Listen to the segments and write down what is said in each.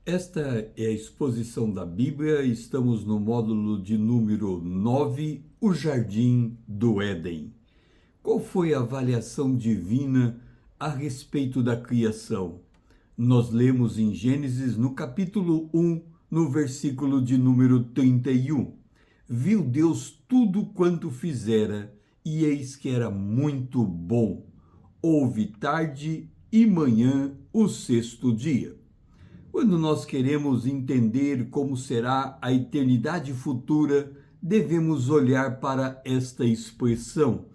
Esta é a exposição da Bíblia, estamos no módulo de número 9, o Jardim do Éden. Qual foi a avaliação divina a respeito da criação? Nós lemos em Gênesis, no capítulo 1, no versículo de número 31. Viu Deus tudo quanto fizera, e eis que era muito bom. Houve tarde e manhã o sexto dia. Quando nós queremos entender como será a eternidade futura, devemos olhar para esta expressão.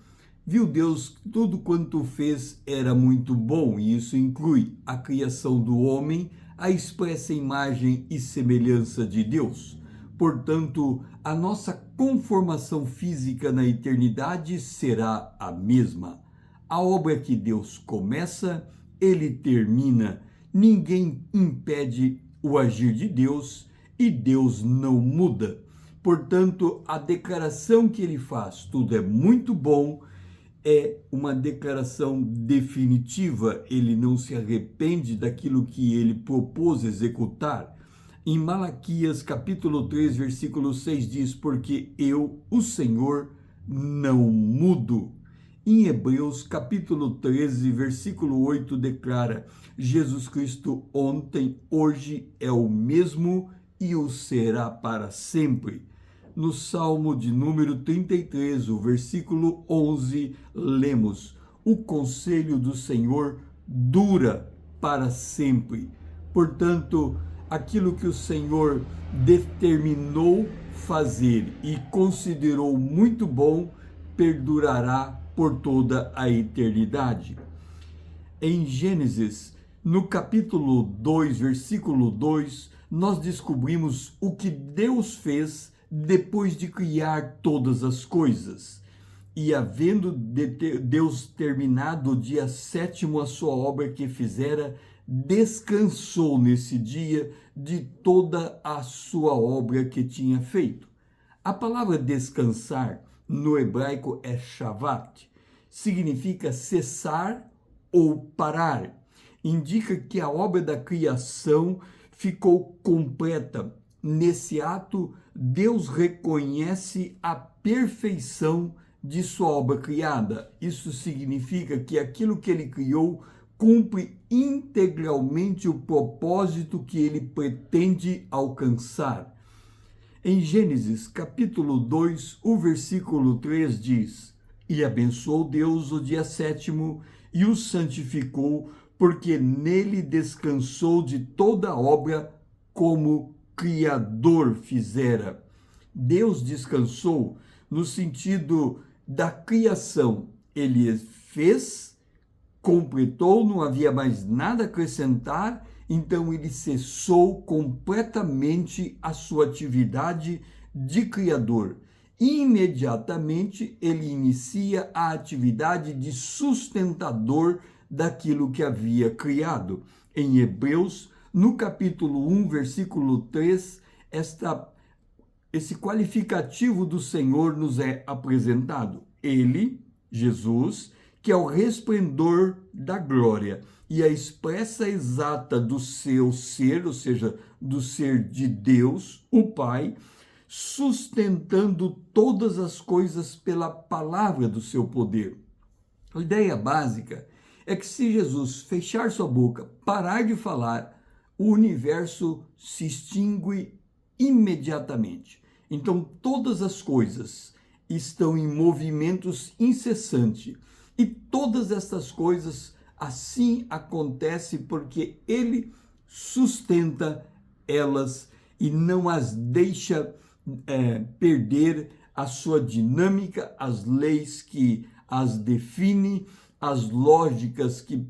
Viu Deus tudo quanto fez era muito bom, e isso inclui a criação do homem, a expressa imagem e semelhança de Deus. Portanto, a nossa conformação física na eternidade será a mesma. A obra que Deus começa, ele termina. Ninguém impede o agir de Deus e Deus não muda. Portanto, a declaração que ele faz, tudo é muito bom, é uma declaração definitiva. Ele não se arrepende daquilo que ele propôs executar. Em Malaquias, capítulo 3, versículo 6 diz: porque eu, o Senhor, não mudo. Em Hebreus, capítulo 13, versículo 8, declara: Jesus Cristo ontem, hoje é o mesmo e o será para sempre. No Salmo de número 33, o versículo 11, lemos: o conselho do Senhor dura para sempre. Portanto, aquilo que o Senhor determinou fazer e considerou muito bom, perdurará por toda a eternidade. Em Gênesis, no capítulo 2, versículo 2, nós descobrimos o que Deus fez depois de criar todas as coisas. E havendo Deus terminado o dia sétimo a sua obra que fizera, descansou nesse dia de toda a sua obra que tinha feito. A palavra descansar no hebraico é shavat, significa cessar ou parar. Indica que a obra da criação ficou completa. Nesse ato, Deus reconhece a perfeição de sua obra criada. Isso significa que aquilo que ele criou cumpre integralmente o propósito que ele pretende alcançar. Em Gênesis, capítulo 2, o versículo 3 diz: e abençoou Deus o dia sétimo e o santificou, porque nele descansou de toda a obra como Criador fizera. Deus descansou no sentido da criação. Ele fez, completou, não havia mais nada a acrescentar, então ele cessou completamente a sua atividade de criador. Imediatamente ele inicia a atividade de sustentador daquilo que havia criado. Em Hebreus, no capítulo 1, versículo 3, esse qualificativo do Senhor nos é apresentado. Ele, Jesus, que é o resplendor da glória e a expressa exata do seu ser, ou seja, do ser de Deus, o Pai, sustentando todas as coisas pela palavra do seu poder. A ideia básica é que se Jesus fechar sua boca, parar de falar, o universo se extingue imediatamente. Então, todas as coisas estão em movimentos incessantes. E todas essas coisas assim acontecem porque ele sustenta elas e não as deixa perder a sua dinâmica, as leis que as definem, as lógicas que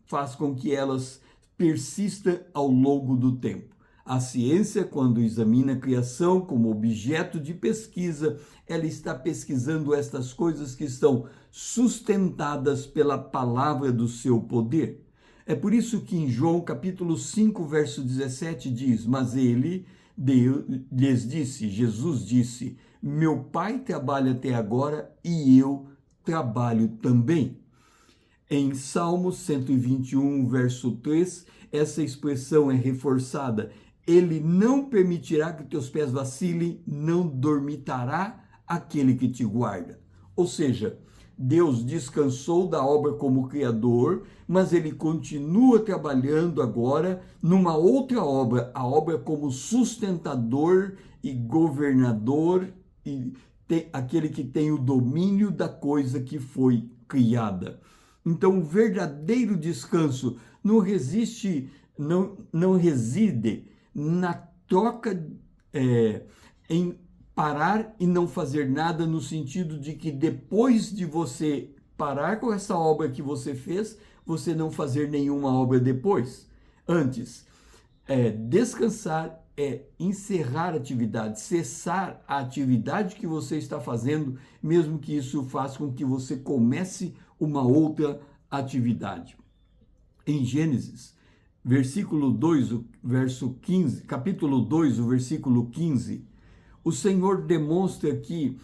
faz com que elas persistam ao longo do tempo. A ciência, quando examina a criação como objeto de pesquisa, ela está pesquisando estas coisas que estão sustentadas pela palavra do seu poder. É por isso que em João capítulo 5, verso 17 diz: mas ele lhes disse, Jesus disse, meu Pai trabalha até agora e eu trabalho também. Em Salmo 121, verso 3, essa expressão é reforçada. ele não permitirá que teus pés vacilem, não dormitará aquele que te guarda. Ou seja, Deus descansou da obra como Criador, mas ele continua trabalhando agora numa outra obra, a obra como sustentador e governador, e aquele que tem o domínio da coisa que foi criada. Então, o verdadeiro descanso não reside na troca em parar e não fazer nada, no sentido de que depois de você parar com essa obra que você fez, você não fazer nenhuma obra depois. Antes, descansar é encerrar a atividade, cessar a atividade que você está fazendo, mesmo que isso faça com que você comece uma outra atividade. Em Gênesis, versículo 2, verso 15, capítulo 2, o versículo 15, o Senhor demonstra que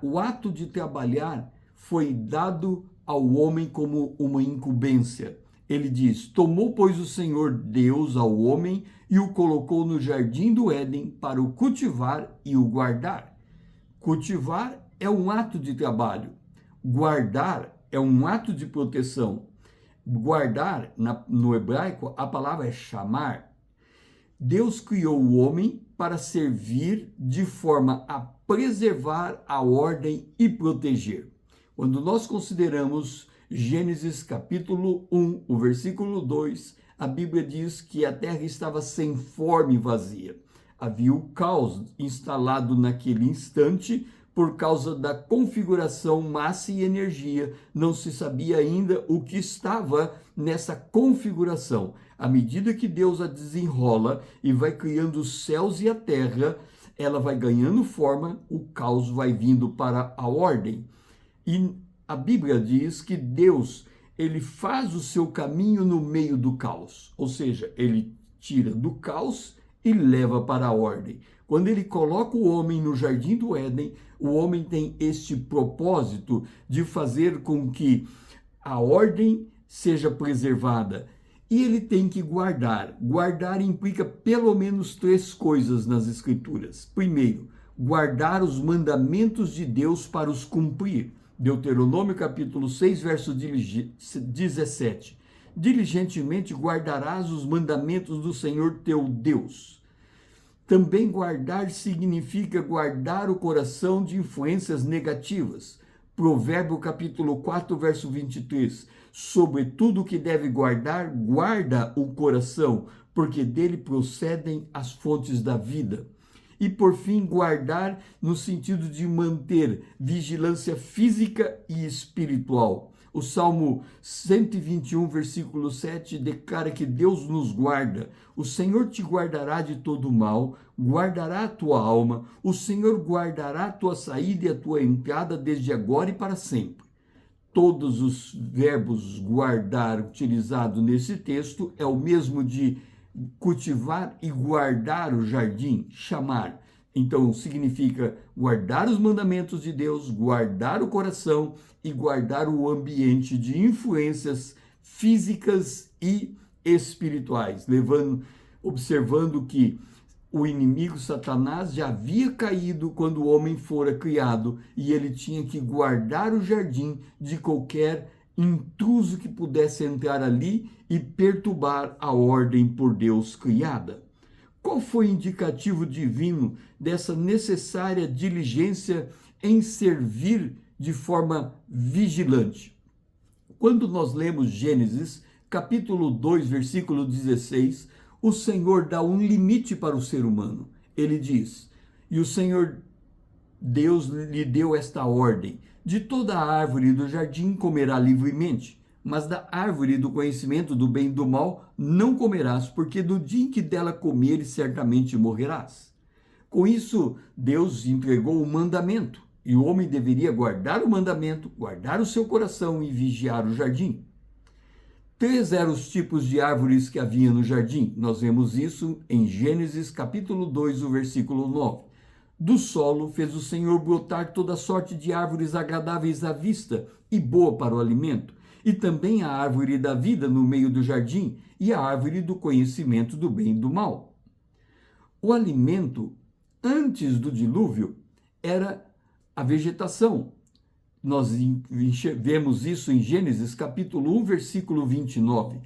o ato de trabalhar foi dado ao homem como uma incumbência. Ele diz: tomou, pois, o Senhor Deus ao homem e o colocou no jardim do Éden para o cultivar e o guardar. Cultivar é um ato de trabalho. Guardar é um ato de proteção. Guardar, no hebraico, a palavra é chamar. Deus criou o homem para servir de forma a preservar a ordem e proteger. Quando nós consideramos Gênesis capítulo 1, o versículo 2, a Bíblia diz que a terra estava sem forma e vazia. Havia o caos instalado naquele instante por causa da configuração massa e energia. Não se sabia ainda o que estava nessa configuração. À medida que Deus a desenrola e vai criando os céus e a terra, ela vai ganhando forma, o caos vai vindo para a ordem. E a Bíblia diz que Deus, ele faz o seu caminho no meio do caos, ou seja, ele tira do caos e leva para a ordem. Quando ele coloca o homem no jardim do Éden, o homem tem este propósito de fazer com que a ordem seja preservada. E ele tem que guardar. Guardar implica pelo menos 3 coisas nas Escrituras. Primeiro, guardar os mandamentos de Deus para os cumprir. Deuteronômio capítulo 6, verso 17. Diligentemente guardarás os mandamentos do Senhor teu Deus. Também guardar significa guardar o coração de influências negativas. Provérbio capítulo 4, verso 23. Sobre tudo que deve guardar, guarda o coração, porque dele procedem as fontes da vida. E por fim, guardar no sentido de manter vigilância física e espiritual. O Salmo 121, versículo 7, declara que Deus nos guarda. O Senhor te guardará de todo mal, guardará a tua alma, o Senhor guardará a tua saída e a tua entrada desde agora e para sempre. Todos os verbos guardar utilizado nesse texto é o mesmo de cultivar e guardar o jardim, chamar. Então, significa guardar os mandamentos de Deus, guardar o coração e guardar o ambiente de influências físicas e espirituais, observando que o inimigo Satanás já havia caído quando o homem fora criado e ele tinha que guardar o jardim de qualquer intruso que pudesse entrar ali e perturbar a ordem por Deus criada. Qual foi o indicativo divino dessa necessária diligência em servir de forma vigilante? Quando nós lemos Gênesis, capítulo 2, versículo 16, o Senhor dá um limite para o ser humano. Ele diz: e o Senhor Deus lhe deu esta ordem: de toda a árvore do jardim comerá livremente, mas da árvore do conhecimento do bem e do mal não comerás, porque no dia em que dela comeres, certamente morrerás. Com isso, Deus entregou o mandamento, e o homem deveria guardar o mandamento, guardar o seu coração e vigiar o jardim. 3 eram os tipos de árvores que havia no jardim. Nós vemos isso em Gênesis capítulo 2, o versículo 9. Do solo fez o Senhor brotar toda sorte de árvores agradáveis à vista e boa para o alimento, e também a árvore da vida no meio do jardim, e a árvore do conhecimento do bem e do mal. O alimento, antes do dilúvio, era a vegetação. Nós vemos isso em Gênesis capítulo 1, versículo 29.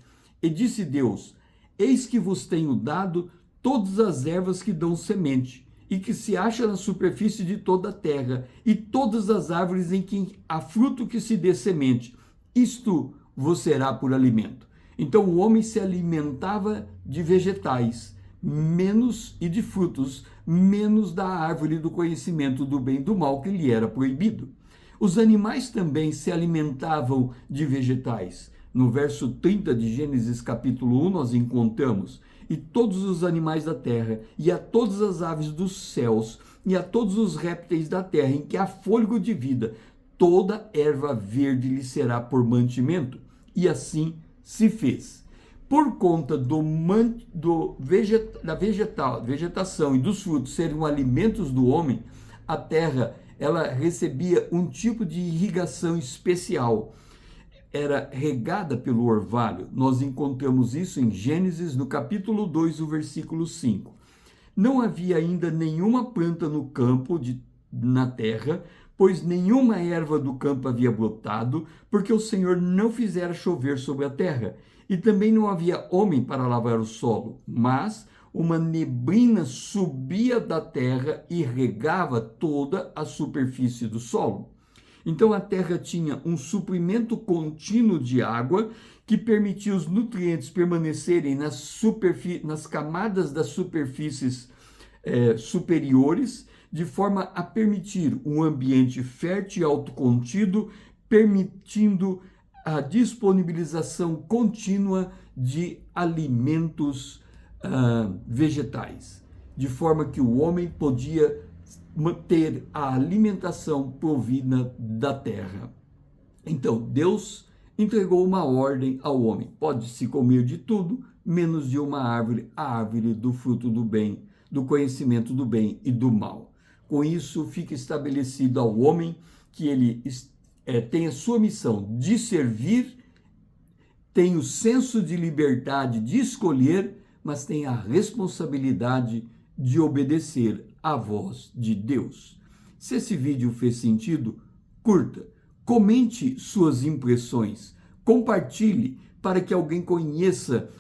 E disse Deus: eis que vos tenho dado todas as ervas que dão semente, e que se acha na superfície de toda a terra, e todas as árvores em que há fruto que se dê semente. Isto vos será por alimento. Então o homem se alimentava de vegetais, menos e de frutos, menos da árvore do conhecimento do bem e do mal que lhe era proibido. Os animais também se alimentavam de vegetais. No verso 30 de Gênesis capítulo 1 nós encontramos: e todos os animais da terra, e a todas as aves dos céus, e a todos os répteis da terra, em que há fôlego de vida, toda erva verde lhe será por mantimento. E assim se fez. Por conta da vegetação e dos frutos serem alimentos do homem, a terra ela recebia um tipo de irrigação especial. Era regada pelo orvalho. Nós encontramos isso em Gênesis, no capítulo 2, o versículo 5. Não havia ainda nenhuma planta no campo, na terra, pois nenhuma erva do campo havia brotado, porque o Senhor não fizera chover sobre a terra. E também não havia homem para lavar o solo, mas uma neblina subia da terra e regava toda a superfície do solo. Então a terra tinha um suprimento contínuo de água que permitia os nutrientes permanecerem nas camadas das superfícies superiores, de forma a permitir um ambiente fértil e autocontido, permitindo a disponibilização contínua de alimentos vegetais, de forma que o homem podia manter a alimentação provida da terra. Então, Deus entregou uma ordem ao homem: pode-se comer de tudo, menos de uma árvore, a árvore do fruto do bem, do conhecimento do bem e do mal. Com isso, fica estabelecido ao homem que ele tem a sua missão de servir, tem o senso de liberdade de escolher, mas tem a responsabilidade de obedecer à voz de Deus. Se esse vídeo fez sentido, curta, comente suas impressões, compartilhe para que alguém conheça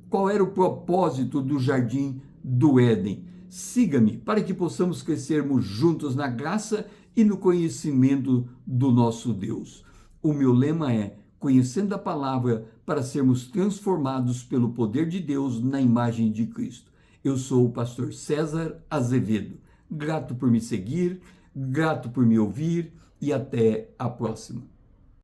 qual era o propósito do Jardim do Éden. Siga-me para que possamos crescermos juntos na graça e no conhecimento do nosso Deus. O meu lema é: conhecendo a palavra para sermos transformados pelo poder de Deus na imagem de Cristo. Eu sou o pastor César Azevedo. Grato por me seguir, grato por me ouvir e até a próxima.